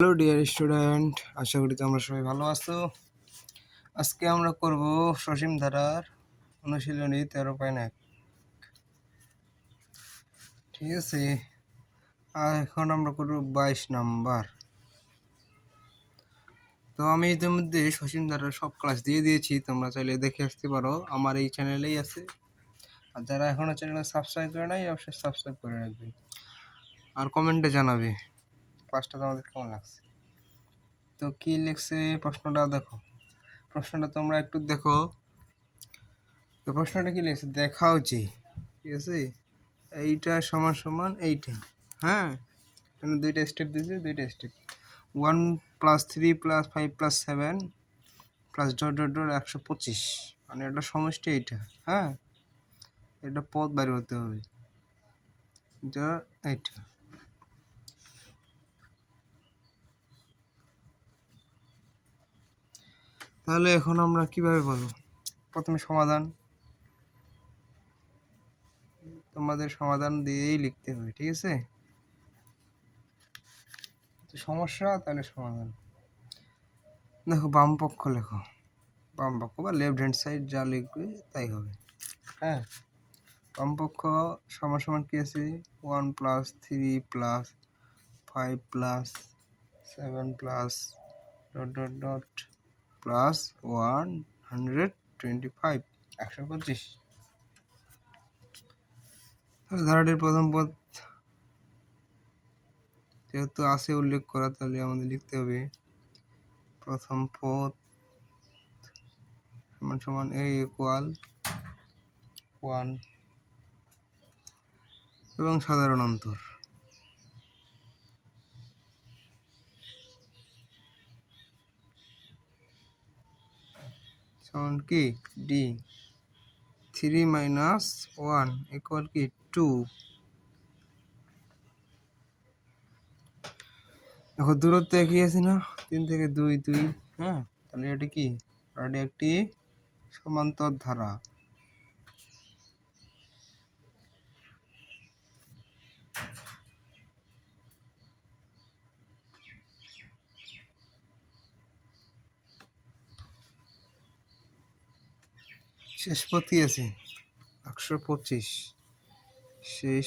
Hello dear student, আশা করি তোমরা সবাই ভালো আছো। আজকে আমরা করব সসীম ধারার অনুশীলনী 13.1। ঠিক আছে, আর এখন আমরা করব 22 নাম্বার। তো আমি ইতিমধ্যে সসীম ধারার সব ক্লাস দিয়ে দিয়েছি, তোমরা চাইলে দেখে আসতে পারো, আমার এই চ্যানেলেই আছে। আর যারা এখনো চ্যানেলে সাবস্ক্রাইব করে নাই অবশ্যই সাবস্ক্রাইব করে রাখবে, আর কমেন্টে জানাবে ক্লাসটা তোমাদের কেমন লাগছে। তো কি লিখছে প্রশ্নটা দেখো, প্রশ্নটা তোমরা একটু দেখো। তো প্রশ্নটা কি লিখছে দেখাও যে, ঠিক আছে, এইটা সমান সমান এইটা। হ্যাঁ, এখানে দুইটা স্টেপ দিয়েছে, দুইটা step 1+3+5+7 plus dot dot dot 125, মানে এটা সমষ্টি এইটা। হ্যাঁ, এটা পদ বাইর হতে হবে, এটা এইটা। তাহলে এখন আমরা কিভাবে বলবো? প্রথমে সমাধান, তোমাদের সমাধান দিয়েই লিখতে হবে, ঠিক আছে। সমস্যা তাহলে সমাধান। দেখো বাম পক্ষ লেখো, বাম পক্ষ বা লেফট হ্যান্ড সাইড যা লিখবে তাই হবে। হ্যাঁ, বাম পক্ষ সমান সমান কি আছে 1+3+5+7 ডট ডট ডট প্লাস 125, 125। ধারাটির প্রথম পদ যেহেতু আছে উল্লেখ করা, তাহলে আমাদের লিখতে হবে প্রথম পদ সমান সমান a ইকুয়াল 1 এবং সাধারণ অন্তর সমান কি d 3 - 1 ইকুয়াল কি 2। দেখো দূরত্ব একই আছে না, 3 থেকে 2 2। হ্যাঁ, তাহলে এটা কি, এটা একটি সমান্তর ধারা। শেষ পদ কি আছে 125, শেষ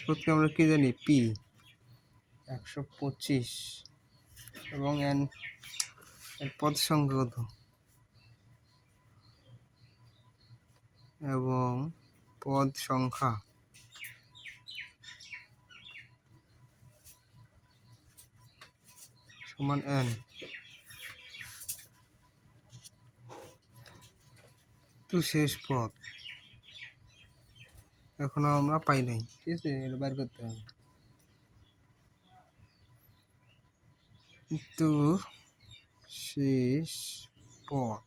পদকে আমরা কি জানি পি 125 এবং এন এর পদ সংখ্যা কত, এবং পদ সংখ্যা সমান এন। তো শেষ পদ এখনো আমরা পাই নাই, ঠিক আছে, এটা বের করতে হবে। তো শেষ পদ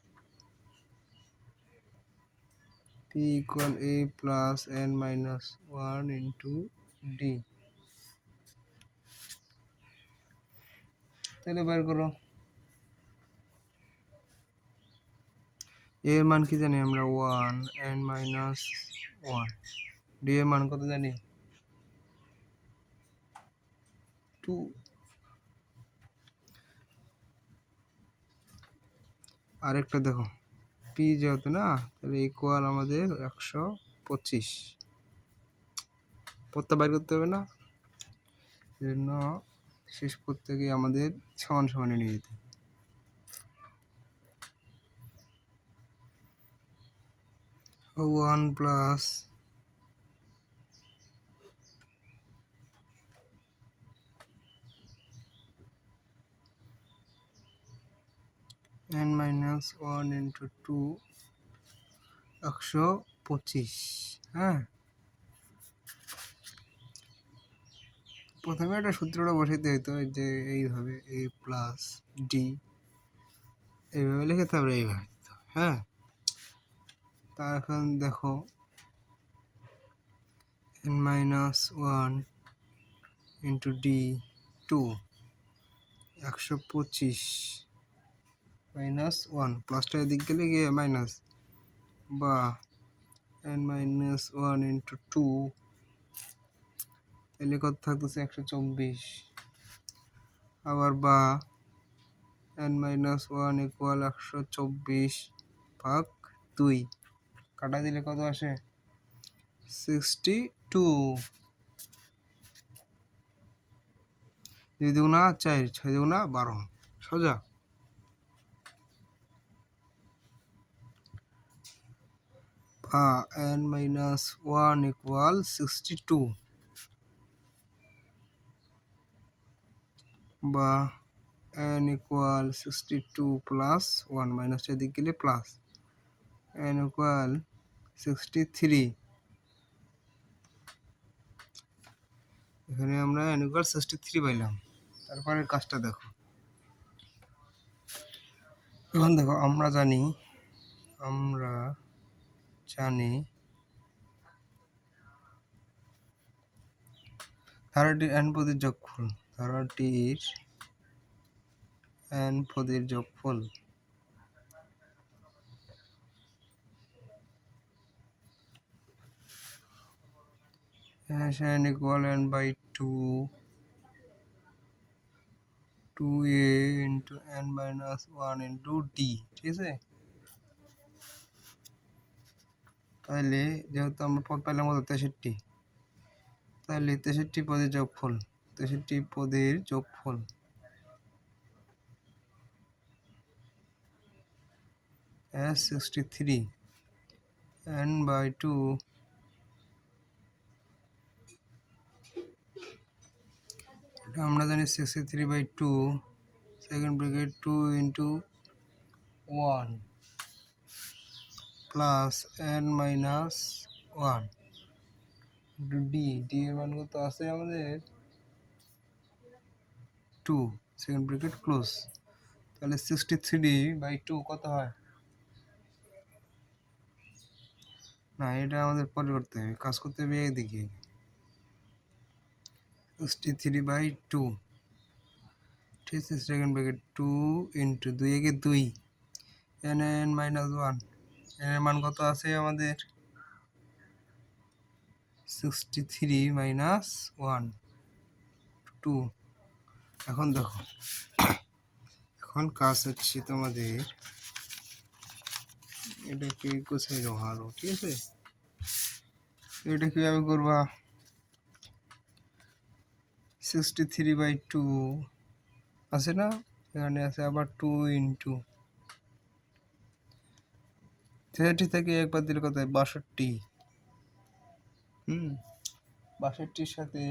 p equal a plus n minus 1 into d, তাহলে বের করো। এর মান কি জানি আমরা 1, n minus 1, d এর মান কত জানি 2। আরেকটা দেখো p যেহেতু না, তাহলে ইকুয়াল আমাদের 125, পদটা বাইর করতে হবে না, জন্য শেষ পদ থেকে আমাদের সমান সমানে নিয়ে যেতে। One plus n minus 1 into 2 125। হ্যাঁ, প্রথমে একটা সূত্রটা বসাইতে হইতো, যে এইভাবে a প্লাস ডি এইভাবে লিখে তারপরে এইভাবে দিতে হবে। হ্যাঁ, তা এখন দেখো n minus 1 into d 2 125 minus 1, প্লাসটা এদিক গেলে গিয়ে মাইনাস, বা n minus 1 into 2 তাহলে কত থাকতেছে 124। আবার বা n-1 ইকুয়াল 124 ভাগ 2 কাটা দিলে কত আসে 62। 2 দুগুণা 4, 6 দুগুণা 12 সোজা। বা n-1 ইকুয়াল 62 বা n ইকুয়াল 62 প্লাস 1 মাইনাস এদিক গেলে প্লাস n ইকুয়াল 63। এখানে আমরা n ইকুয়াল 63 পাইলাম। তারপরে কাজটা দেখো। এখন দেখো আমরা জানি 30 n পদের যোগফল, 30 n পদের যোগফল n equal n by 2a into n minus 1 into d, ঠিক আছে। তাহলে যেহেতু আমরা পদ পেলাম কত 63, তাহলে 63 পদের যোগফল, 63 পদের যোগফল s63 n বাই 2 আমরা জানি 63/2 second bracket 2 into 1 plus n minus 1 into D এর মান কত আছে আমাদের 2 সেকেন্ড ব্র্যাকেট ক্লোজ। তাহলে 63/2 কত হয়, না এটা আমাদের পরে করতে হবে, কাজ করতে হবে এইদিকে। 63/2 ঠিক আছে, সেকেন্ড ব্র্যাকেট 2 ইন্টু 2 একে 2 n মাইনাস 1 এর মান কত আছে আমাদের 63 মাইনাস 1 2। এখন দেখো, এখন কাজ হচ্ছে তোমাদের এটাকে কোথায় রহালো, ঠিক আছে। এটা কিভাবে করবা, 63/2 আছে না, এখানে আছে আবার 2 ইন্টু 63 থেকে একবার দিলে কত হয় 62। 62-র সাথে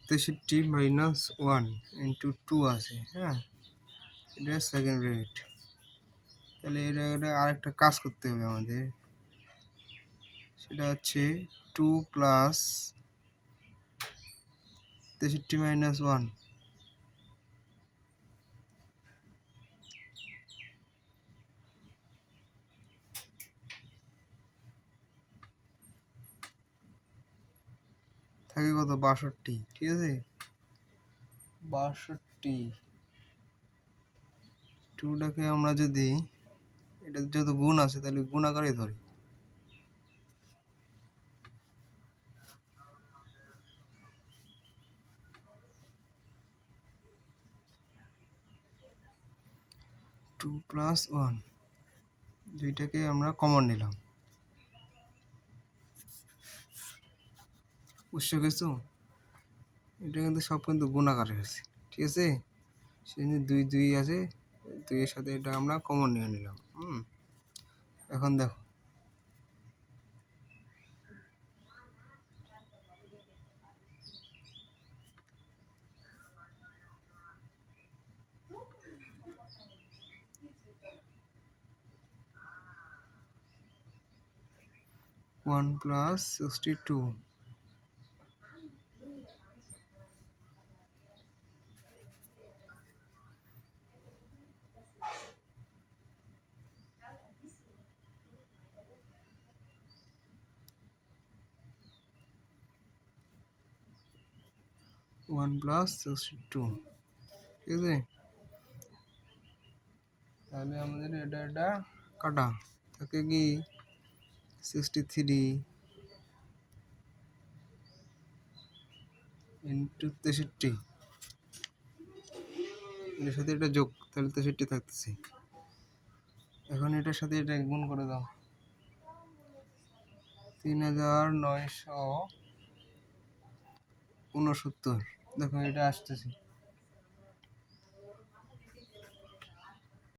তেষট্টি মাইনাস 1 ইন্টু 2 আছে, হ্যাঁ এটা সেকেন্ড রেট। তাহলে এটা আরেকটা কাজ করতে হবে আমাদের, সেটা হচ্ছে 2 প্লাস 63 মাইনাস 1 থাকে কত 62, ঠিক আছে। 62 2টাকে আমরা যদি এটা যেহেতু গুণ আছে তাহলে গুণ আকারে ধরি, 2 প্লাস 1 দুইটাকে আমরা কমন নিলাম, বুঝছো কিছু। এটা কিন্তু সব কিন্তু গুণ আকারে আছে, ঠিক আছে। সেখানে 2 2 আছে, 2 এর সাথে এটা আমরা কমন নিয়ে নিলাম। এখন দেখো 1 প্লাস 62 1 প্লাস 62, ঠিক আছে। তাহলে আমাদের এটা কাটা থাকে কি 63 ইন্টু 63, এর সাথে এটা যোগ, তাহলে 63 থাকতেছে। এখন এটার সাথে এটা গুণ করে দাও, 3969, দেখো এটা আসতেছে।